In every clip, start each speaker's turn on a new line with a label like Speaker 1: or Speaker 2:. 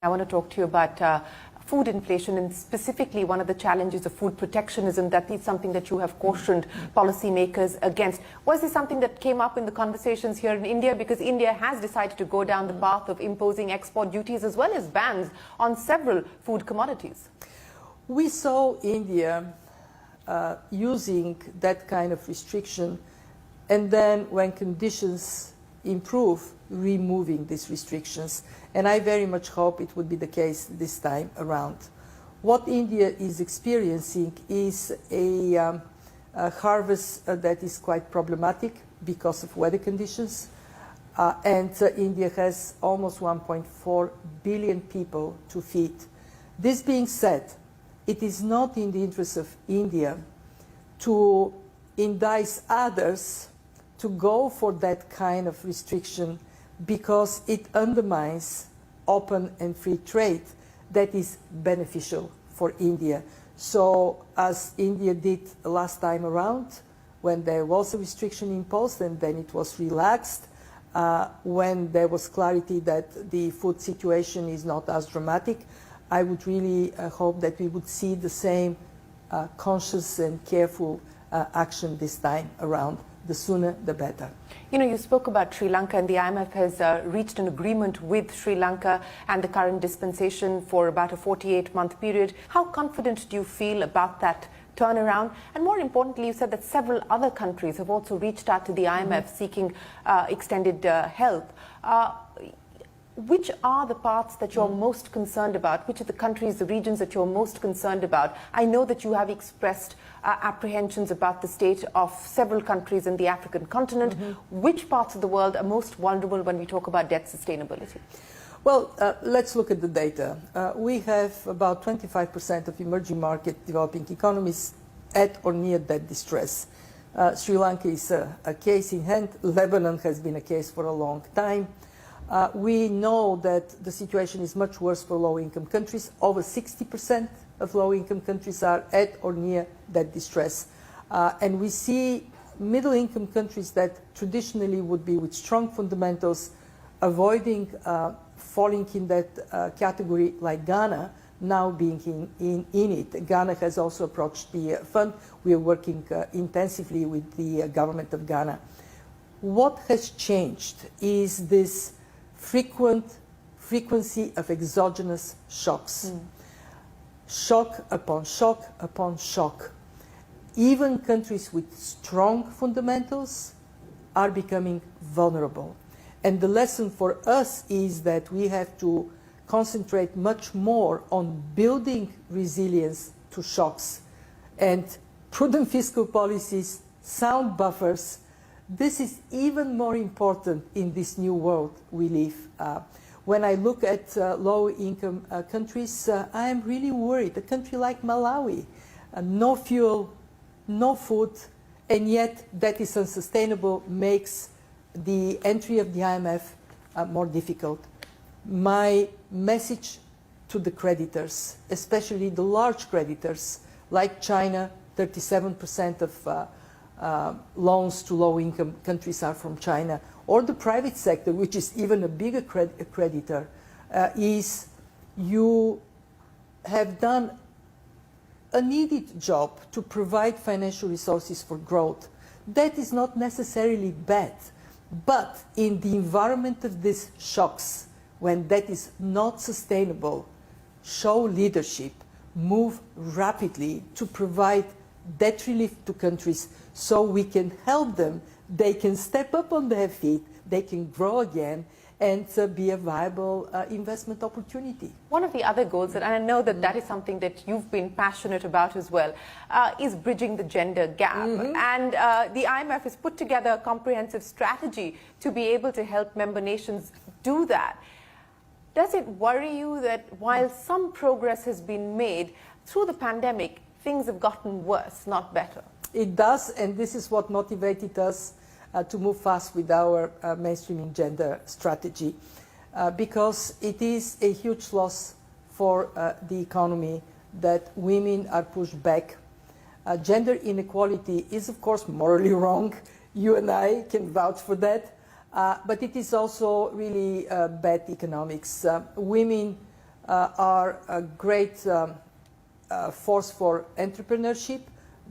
Speaker 1: I want to talk to you about food inflation, and specifically one of the challenges of food protectionism. That is something that you have cautioned policymakers against. Was this something that came up in the conversations here in India? Because India has decided to go down the path of imposing export duties as well as bans on several food commodities.
Speaker 2: We saw India using that kind of restriction, and then when conditions improve, removing these restrictions. And I very much hope it would be the case this time around. What India is experiencing is a harvest that is quite problematic because of weather conditions. India has almost 1.4 billion people to feed. This being said, it is not in the interest of India to entice others to go for that kind of restriction, because it undermines open and free trade that is beneficial for India. So as India did last time around, when there was a restriction imposed and then it was relaxed, when there was clarity that the food situation is not as dramatic, I would really hope that we would see the same conscious and careful action this time around. The sooner, the better.
Speaker 1: You know, you spoke about Sri Lanka, and the IMF has reached an agreement with Sri Lanka and the current dispensation for about a 48-month period. How confident do you feel about that turnaround? And more importantly, you said that several other countries have also reached out to the IMF seeking extended help. Which are the parts that you're most concerned about? Which are the countries, the regions that you're most concerned about? I know that you have expressed apprehensions about the state of several countries in the African continent. Which parts of the world are most vulnerable when we talk about debt sustainability?
Speaker 2: Well, let's look at the data. We have about 25% of emerging market developing economies at or near debt distress. Sri Lanka is a case in hand. Lebanon has been a case for a long time. We know that the situation is much worse for low-income countries. Over 60% of low-income countries are at or near that distress. And we see middle-income countries that traditionally would be with strong fundamentals avoiding falling in that category, like Ghana, now being in it. Ghana has also approached the fund. We are working intensively with the government of Ghana. What has changed is this frequency of exogenous shocks. Shock upon shock upon shock. Even countries with strong fundamentals are becoming vulnerable. And the lesson for us is that we have to concentrate much more on building resilience to shocks, and prudent fiscal policies, sound buffers. This is even more important in this new world we live. When I look at low-income countries, I am really worried. A country like Malawi, no fuel, no food, and yet that is unsustainable, makes the entry of the IMF more difficult. My message to the creditors, especially the large creditors, like China, 37% of loans to low-income countries are from China, or the private sector, which is even a bigger creditor, is you have done a needed job to provide financial resources for growth. That is not necessarily bad, but in the environment of these shocks, when that is not sustainable, show leadership, move rapidly to provide debt relief to countries so we can help them. They can step up on their feet, they can grow again, and be a viable investment opportunity.
Speaker 1: One of the other goals, and I know that that is something that you've been passionate about as well, is bridging the gender gap. And the IMF has put together a comprehensive strategy to be able to help member nations do that. Does it worry you that while some progress has been made through the pandemic, things have gotten worse, not better?
Speaker 2: It does, and this is what motivated us to move fast with our mainstreaming gender strategy, because it is a huge loss for the economy that women are pushed back. Gender inequality is, of course, morally wrong. You and I can vouch for that. But it is also really bad economics. Women are a great force for entrepreneurship.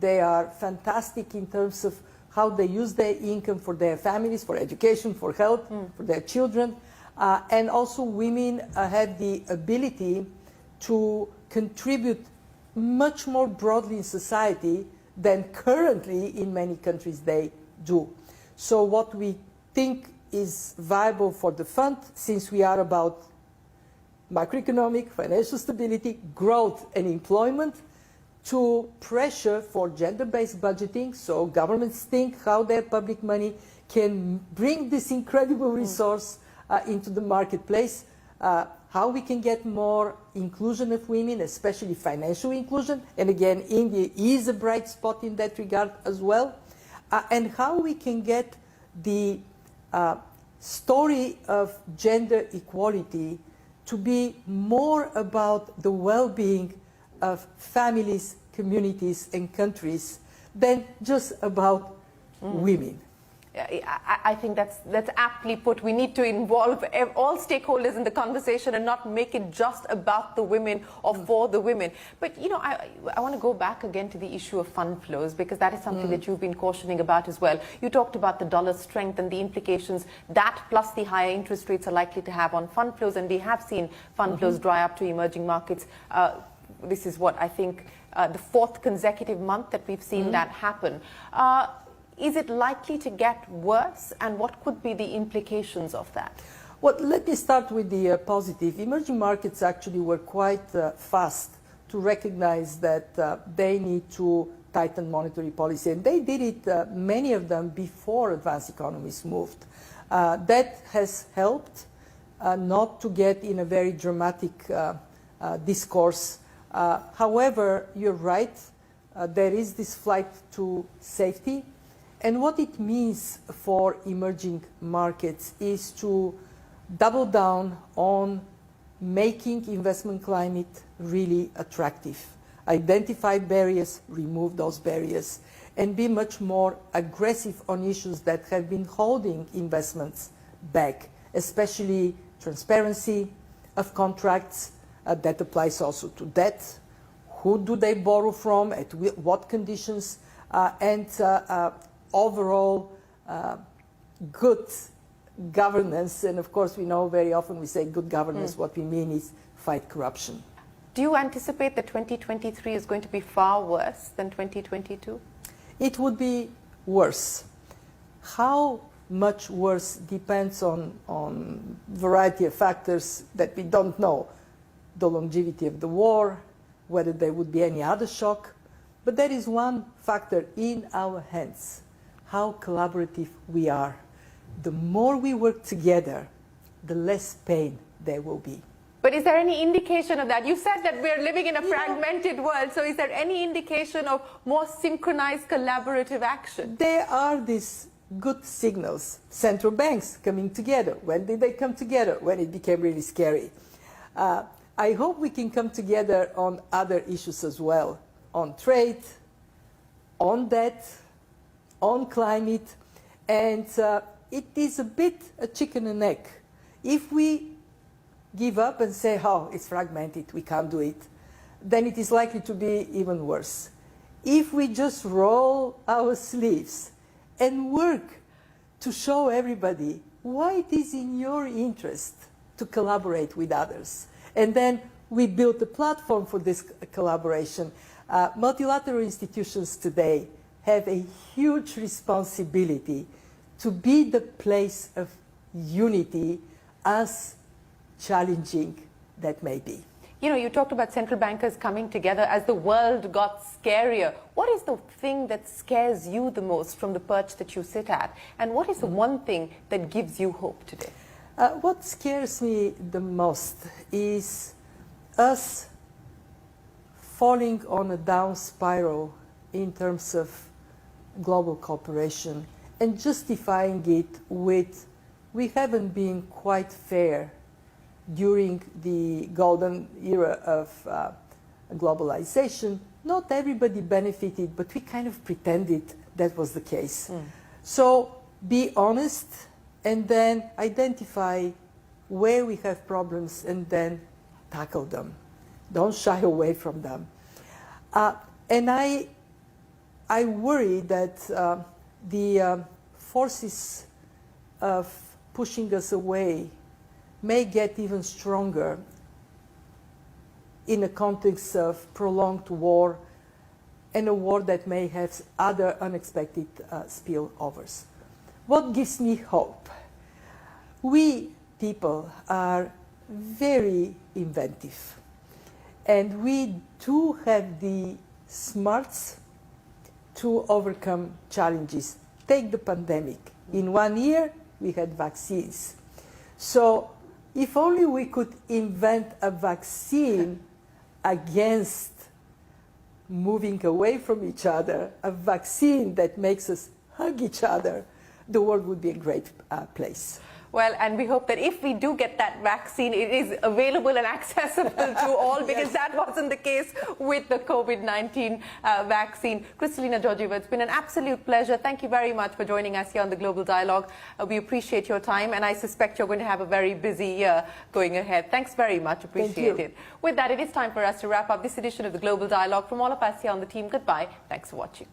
Speaker 2: They are fantastic in terms of how they use their income for their families, for education, for health, for their children. And also women have the ability to contribute much more broadly in society than currently in many countries they do. So what we think is viable for the fund, since we are about macroeconomic, financial stability, growth and employment, to pressure for gender-based budgeting, so governments think how their public money can bring this incredible resource into the marketplace, how we can get more inclusion of women, especially financial inclusion, and again, India is a bright spot in that regard as well, and how we can get the story of gender equality to be more about the well-being of families, communities, and countries than just about women.
Speaker 1: I think that's aptly put. We need to involve all stakeholders in the conversation and not make it just about the women or for the women. But, you know, I want to go back again to the issue of fund flows, because that is something that you've been cautioning about as well. You talked about the dollar strength and the implications that plus the higher interest rates are likely to have on fund flows, and we have seen fund flows dry up to emerging markets. This is what I think the fourth consecutive month that we've seen that happen. Is it likely to get worse, and what could be the implications of that?
Speaker 2: Well, let me start with the positive. Emerging markets actually were quite fast to recognize that they need to tighten monetary policy, and they did it, many of them, before advanced economies moved. That has helped not to get in a very dramatic discourse. However, you're right, there is this flight to safety. And what it means for emerging markets is to double down on making investment climate really attractive. Identify barriers, remove those barriers, and be much more aggressive on issues that have been holding investments back, especially transparency of contracts. That applies also to debt. Who do they borrow from, at what conditions, and overall good governance. And of course, we know very often we say good governance, what we mean is fight corruption.
Speaker 1: Do you anticipate that 2023 is going to be far worse than 2022?
Speaker 2: It would be worse. How much worse depends on variety of factors that we don't know. The longevity of the war, whether there would be any other shock. But there is one factor in our hands: how collaborative we are. The more we work together, the less pain there will be.
Speaker 1: But is there any indication of that? You said that we're living in a fragmented world, so is there any indication of more synchronized collaborative action?
Speaker 2: There are these good signals. Central banks coming together. When did they come together? When it became really scary. I hope we can come together on other issues as well, on trade, on debt, on climate, and it is a bit a chicken and egg. If we give up and say, oh, it's fragmented, we can't do it, then it is likely to be even worse. If we just roll our sleeves and work to show everybody why it is in your interest to collaborate with others, and then we build a platform for this collaboration, multilateral institutions today have a huge responsibility to be the place of unity, as challenging that may be.
Speaker 1: You know, you talked about central bankers coming together as the world got scarier. What is the thing that scares you the most from the perch that you sit at? And what is the one thing that gives you hope today?
Speaker 2: What scares me the most is us falling on a down spiral in terms of global cooperation and justifying it with, we haven't been quite fair during the golden era of globalization. Not everybody benefited, but we kind of pretended that was the case. So be honest, and then identify where we have problems, and then tackle them. Don't shy away from them. And I worry that the forces of pushing us away may get even stronger in a context of prolonged war, and a war that may have other unexpected spillovers. What gives me hope? We people are very inventive, and we do have the smarts to overcome challenges. Take the pandemic. In 1 year, we had vaccines. So if only we could invent a vaccine against moving away from each other, a vaccine that makes us hug each other, the world would be a great place.
Speaker 1: Well, and we hope that if we do get that vaccine, it is available and accessible to all, because that wasn't the case with the COVID-19 vaccine. Kristalina Georgieva, it's been an absolute pleasure. Thank you very much for joining us here on the Global Dialogue. We appreciate your time, and I suspect you're going to have a very busy year going ahead. Thanks very much. Appreciate it. With that, it is time for us to wrap up this edition of the Global Dialogue. From all of us here on the team, goodbye. Thanks for watching.